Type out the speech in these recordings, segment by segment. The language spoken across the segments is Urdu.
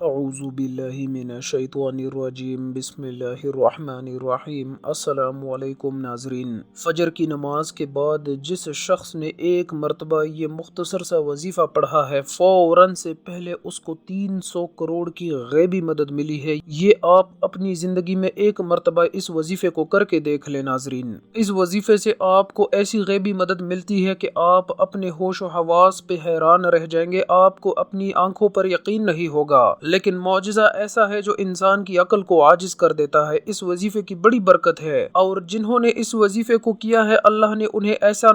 اعوذ باللہ من الشیطان الرجیم بسم اللہ الرحمن الرحیم۔ السلام علیکم ناظرین۔ فجر کی نماز کے بعد جس شخص نے ایک مرتبہ یہ مختصر سا وظیفہ پڑھا ہے، فوراً سے پہلے اس کو 300 کروڑ کی غیبی مدد ملی ہے۔ یہ آپ اپنی زندگی میں ایک مرتبہ اس وظیفے کو کر کے دیکھ لیں ناظرین۔ اس وظیفے سے آپ کو ایسی غیبی مدد ملتی ہے کہ آپ اپنے ہوش و حواس پہ حیران رہ جائیں گے، آپ کو اپنی آنکھوں پر یقین نہیں ہوگا۔ لیکن معجزہ ایسا ہے جو انسان کی عقل کو عاجز کر دیتا ہے۔ اس وظیفے کی بڑی برکت ہے، اور جنہوں نے اس وظیفے کو کیا ہے اللہ نے انہیں ایسا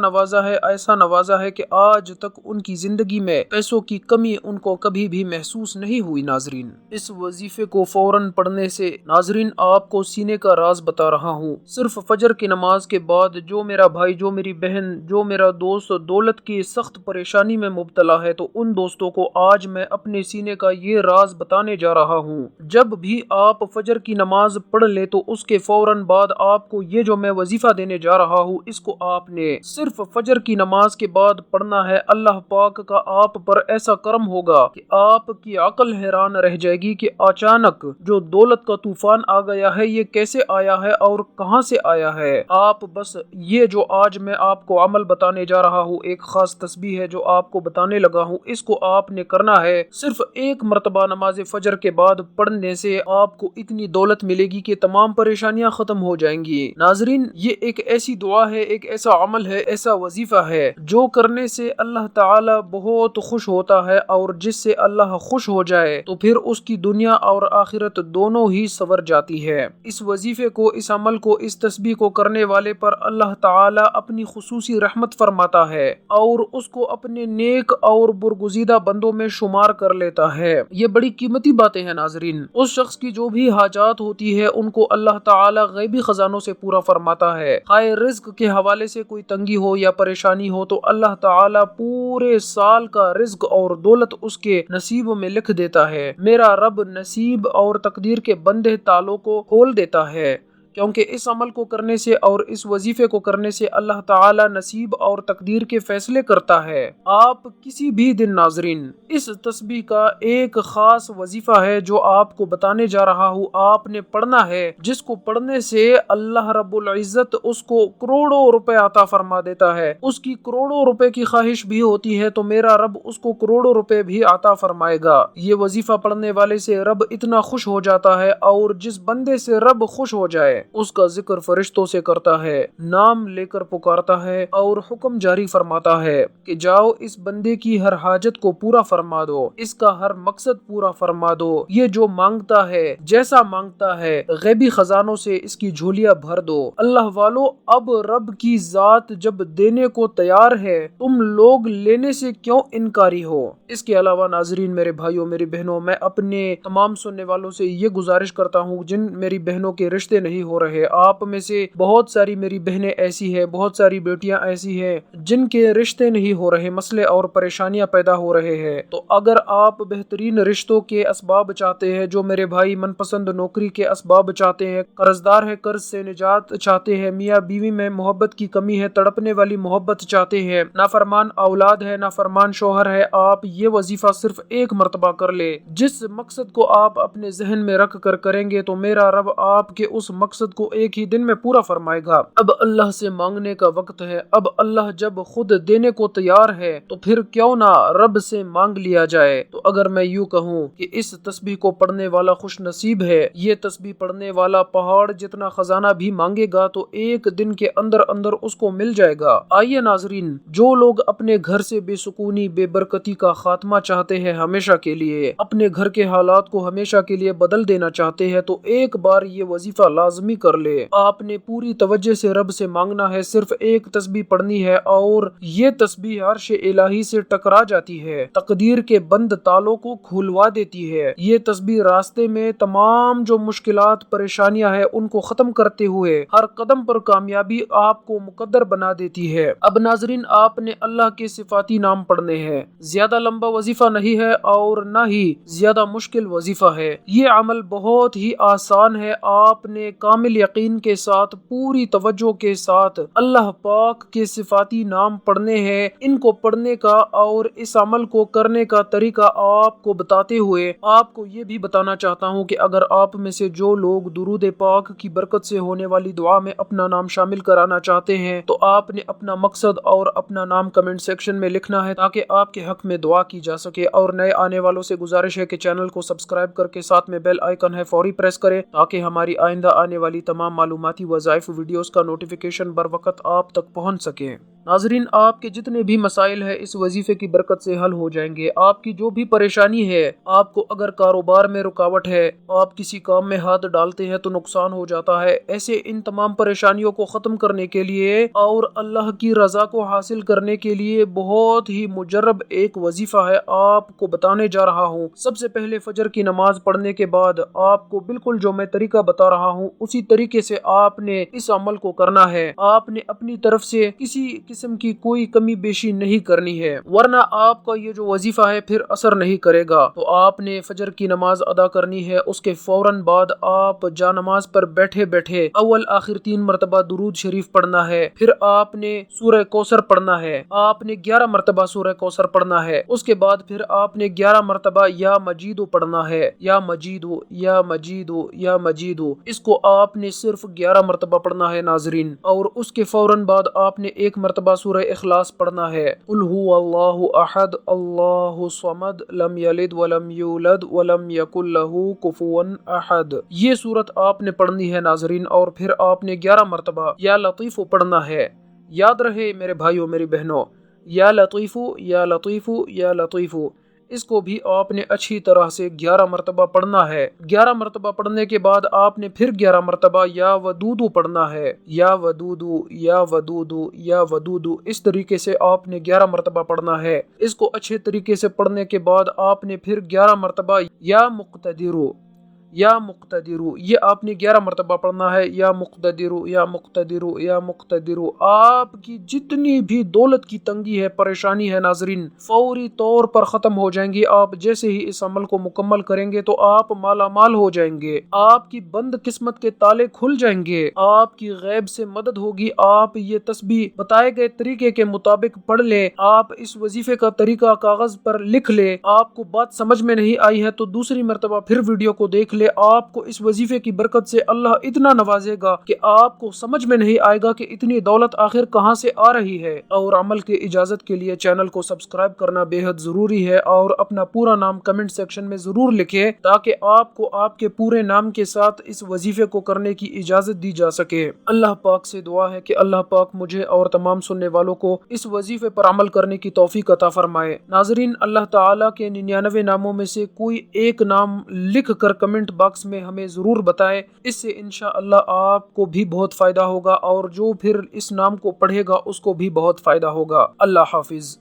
نوازا ہے کہ آج تک ان کی زندگی میں پیسوں کی کمی ان کو کبھی بھی محسوس نہیں ہوئی ناظرین۔ اس وظیفے کو فوراً پڑھنے سے ناظرین آپ کو سینے کا راز بتا رہا ہوں، صرف فجر کی نماز کے بعد جو میرا بھائی، جو میری بہن، جو میرا دوست دولت کی سخت پریشانی میں مبتلا ہے، تو ان دوستوں کو آج میں اپنے سینے کا یہ راز بتانے جا رہا ہوں۔ جب بھی آپ فجر کی نماز پڑھ لیں تو اس کے فوراً بعد آپ کو یہ جو میں وظیفہ دینے جا رہا ہوں، اس کو آپ نے صرف فجر کی نماز کے بعد پڑھنا ہے۔ اللہ پاک کا آپ پر ایسا کرم ہوگا کہ آپ کی عقل حیران رہ جائے گی کہ اچانک جو دولت کا طوفان آ گیا ہے یہ کیسے آیا ہے اور کہاں سے آیا ہے۔ آپ بس یہ جو آج میں آپ کو عمل بتانے جا رہا ہوں، ایک خاص تسبیح ہے جو آپ کو بتانے لگا ہوں، اس کو آپ نے کرنا ہے۔ صرف ایک مرتبہ نماز فجر کے بعد پڑھنے سے آپ کو اتنی دولت ملے گی کہ تمام پریشانیاں ختم ہو جائیں گی۔ ناظرین، یہ ایک ایسی دعا ہے، ایک ایسا عمل ہے، ایسا وظیفہ ہے جو کرنے سے اللہ تعالی بہت خوش ہوتا ہے، اور جس سے اللہ خوش ہو جائے تو پھر اس کی دنیا اور آخرت دونوں ہی سنور جاتی ہے۔ اس وظیفے کو، اس عمل کو، اس تسبیح کو کرنے والے پر اللہ تعالی اپنی خصوصی رحمت فرماتا ہے اور اس کو اپنے نیک اور برگزیدہ بندوں میں شمار کر لیتا ہے۔ یہ بڑی قیمتی باتیں ہیں ناظرین۔ اس شخص کی جو بھی حاجات ہوتی ہے ان کو اللہ تعالی غیبی خزانوں سے پورا فرماتا ہے۔ خواہ رزق کے حوالے سے کوئی تنگی ہو یا پریشانی ہو تو اللہ تعالی پورے سال کا رزق اور دولت اس کے نصیب میں لکھ دیتا ہے۔ میرا رب نصیب اور تقدیر کے بندے تالوں کو کھول دیتا ہے، کیونکہ اس عمل کو کرنے سے اور اس وظیفے کو کرنے سے اللہ تعالی نصیب اور تقدیر کے فیصلے کرتا ہے۔ آپ کسی بھی دن ناظرین اس تسبیح کا ایک خاص وظیفہ ہے جو آپ کو بتانے جا رہا ہوں، آپ نے پڑھنا ہے، جس کو پڑھنے سے اللہ رب العزت اس کو کروڑوں روپے عطا فرما دیتا ہے۔ اس کی کروڑوں روپے کی خواہش بھی ہوتی ہے تو میرا رب اس کو کروڑوں روپے بھی عطا فرمائے گا۔ یہ وظیفہ پڑھنے والے سے رب اتنا خوش ہو جاتا ہے، اور جس بندے سے رب خوش ہو جائے اس کا ذکر فرشتوں سے کرتا ہے، نام لے کر پکارتا ہے اور حکم جاری فرماتا ہے کہ جاؤ اس بندے کی ہر حاجت کو پورا فرما دو، اس کا ہر مقصد پورا فرما دو، یہ جو مانگتا ہے، جیسا مانگتا ہے، غیبی خزانوں سے اس کی جھولیاں بھر دو۔ اللہ والو، اب رب کی ذات جب دینے کو تیار ہے، تم لوگ لینے سے کیوں انکاری ہو؟ اس کے علاوہ ناظرین، میرے بھائیوں، میری بہنوں، میں اپنے تمام سننے والوں سے یہ گزارش کرتا ہوں جن میری بہنوں کے رشتے نہیں ہو رہے، آپ میں سے بہت ساری میری بہنیں ایسی ہیں، بہت ساری بیٹیاں ایسی ہیں جن کے رشتے نہیں ہو رہے، مسئلے اور پریشانیاں پیدا ہو رہے ہیں، تو اگر آپ بہترین رشتوں کے اسباب چاہتے ہیں، جو میرے بھائی من پسند نوکری کے اسباب چاہتے ہیں، قرض دار ہے قرض سے نجات چاہتے ہیں، میاں بیوی میں محبت کی کمی ہے، تڑپنے والی محبت چاہتے ہیں، نافرمان اولاد ہے، نافرمان شوہر ہے، آپ یہ وظیفہ صرف ایک مرتبہ کر لے۔ جس مقصد کو آپ اپنے ذہن میں رکھ کر کریں گے تو میرا رب آپ کے اس مقصد کو ایک ہی دن میں پورا فرمائے گا۔ اب اللہ سے مانگنے کا وقت ہے۔ اب اللہ جب خود دینے کو تیار ہے تو پھر کیوں نہ رب سے مانگ لیا جائے۔ تو اگر میں یوں کہوں کہ اس تسبیح کو پڑھنے والا خوش نصیب ہے، یہ تسبیح پڑھنے والا پہاڑ جتنا خزانہ بھی مانگے گا تو ایک دن کے اندر اندر اس کو مل جائے گا۔ آئیے ناظرین، جو لوگ اپنے گھر سے بے سکونی، بے برکتی کا خاتمہ چاہتے ہیں ہمیشہ کے لیے، اپنے گھر کے حالات کو ہمیشہ کے لیے بدل دینا چاہتے ہیں، تو ایک بار یہ وظیفہ لازمی کر لے۔ آپ نے پوری توجہ سے رب سے مانگنا ہے، صرف ایک تسبیح پڑھنی ہے، اور یہ تسبیح عرش الہی سے ٹکرا جاتی ہے، تقدیر کے بند تالوں کو کھلوا دیتی ہے۔ یہ تسبیح راستے میں تمام جو مشکلات، پریشانیاں ہیں ان کو ختم کرتے ہوئے ہر قدم پر کامیابی آپ کو مقدر بنا دیتی ہے۔ اب ناظرین، آپ نے اللہ کے صفاتی نام پڑھنے ہیں۔ زیادہ لمبا وظیفہ نہیں ہے اور نہ ہی زیادہ مشکل وظیفہ ہے۔ یہ عمل بہت ہی آسان ہے، آپ نے کام کامل یقین کے ساتھ پوری توجہ کے ساتھ اللہ پاک کے صفاتی نام پڑھنے ہیں۔ ان کو پڑھنے کا اور اس عمل کو کرنے کا طریقہ آپ کو بتاتے ہوئے آپ کو یہ بھی بتانا چاہتا ہوں کہ اگر آپ میں سے جو لوگ درود پاک کی برکت سے ہونے والی دعا میں اپنا نام شامل کرانا چاہتے ہیں تو آپ نے اپنا مقصد اور اپنا نام کمنٹ سیکشن میں لکھنا ہے تاکہ آپ کے حق میں دعا کی جا سکے۔ اور نئے آنے والوں سے گزارش ہے کہ چینل کو سبسکرائب کر کے ساتھ میں بیل آئیکن ہے فوری پریس کریں تاکہ ہماری آئندہ آنے والی تمام معلوماتی وظائف ویڈیوز کا نوٹیفیکیشن بر وقت آپ تک پہنچ سکے۔ ناظرین، آپ کے جتنے بھی مسائل ہیں اس وظیفے کی برکت سے حل ہو جائیں گے۔ آپ کی جو بھی پریشانی ہے، آپ کو اگر کاروبار میں رکاوٹ ہے، آپ کسی کام میں ہاتھ ڈالتے ہیں تو نقصان ہو جاتا ہے، ایسے ان تمام پریشانیوں کو ختم کرنے کے لیے اور اللہ کی رضا کو حاصل کرنے کے لیے بہت ہی مجرب ایک وظیفہ ہے، آپ کو بتانے جا رہا ہوں۔ سب سے پہلے فجر کی نماز پڑھنے کے بعد آپ کو بالکل جو میں طریقہ بتا رہا ہوں اسی طریقے سے آپ نے اس عمل کو کرنا ہے۔ آپ نے اپنی طرف سے کسی قسم کی کوئی کمی بیشی نہیں کرنی ہے، ورنہ آپ کا یہ جو وظیفہ ہے پھر اثر نہیں کرے گا۔ تو آپ نے فجر کی نماز ادا کرنی ہے، اس کے فوراً بعد آپ جا نماز پر بیٹھے بیٹھے اول آخر 3 مرتبہ درود شریف پڑھنا ہے، پھر آپ نے سورہ کوثر پڑھنا ہے، آپ نے 11 مرتبہ سورہ کوثر پڑھنا ہے، اس کے بعد پھر آپ نے 11 مرتبہ یا مجیدو پڑھنا ہے، یا مجیدو یا مجیدو یا مجیدو، اس کو آپ نے صرف 11 مرتبہ پڑھنا ہے ناظرین۔ اور اس کے فوراً بعد آپ نے 1 مرتبہ سورہ اخلاص پڑھنا ہے، قل هو اللہ احد اللہ الصمد لم یلد ولم یولد ولم یکن لہ کفوا احد، یہ سورت آپ نے پڑھنی ہے ناظرین۔ اور پھر آپ نے 11 مرتبہ یا لطیف پڑھنا ہے۔ یاد رہے میرے بھائیوں میری بہنوں، یا لطیف یا لطیف یا لطیف، اس کو بھی آپ نے اچھی طرح سے 11 مرتبہ پڑھنا ہے۔ 11 مرتبہ پڑھنے کے بعد آپ نے پھر 11 مرتبہ یا ودودو پڑھنا ہے، یا ودودو یا ودودو یا ودودو، اس طریقے سے آپ نے 11 مرتبہ پڑھنا ہے۔ اس کو اچھے طریقے سے پڑھنے کے بعد آپ نے پھر 11 مرتبہ یا مقتدرو یا مقتدرو، یہ آپ نے 11 مرتبہ پڑھنا ہے، یا مقتدرو یا مقتدرو یا مقتدرو۔ آپ کی جتنی بھی دولت کی تنگی ہے، پریشانی ہے ناظرین، فوری طور پر ختم ہو جائیں گی۔ آپ جیسے ہی اس عمل کو مکمل کریں گے تو آپ مالا مال ہو جائیں گے، آپ کی بند قسمت کے تالے کھل جائیں گے، آپ کی غیب سے مدد ہوگی۔ آپ یہ تسبیح بتائے گئے طریقے کے مطابق پڑھ لیں، آپ اس وظیفے کا طریقہ کاغذ پر لکھ لیں۔ آپ کو بات سمجھ میں نہیں آئی ہے تو دوسری مرتبہ پھر ویڈیو کو دیکھ لیں، آپ کو اس وظیفے کی برکت سے اللہ اتنا نوازے گا کہ آپ کو سمجھ میں نہیں آئے گا کہ اتنی دولت آخر کہاں سے آ رہی ہے۔ اور عمل کے اجازت کے لیے چینل کو سبسکرائب کرنا بے حد ضروری ہے، اور اپنا پورا نام کمنٹ سیکشن میں ضرور لکھیں تاکہ آپ کو آپ کے پورے نام کے ساتھ اس وظیفے کو کرنے کی اجازت دی جا سکے۔ اللہ پاک سے دعا ہے کہ اللہ پاک مجھے اور تمام سننے والوں کو اس وظیفے پر عمل کرنے کی توفیق عطا فرمائے۔ ناظرین، اللہ تعالیٰ کے 99 ناموں میں سے کوئی ایک نام لکھ کر کمنٹ باکس میں ہمیں ضرور بتائیں، اس سے انشاءاللہ آپ کو بھی بہت فائدہ ہوگا اور جو پھر اس نام کو پڑھے گا اس کو بھی بہت فائدہ ہوگا۔ اللہ حافظ۔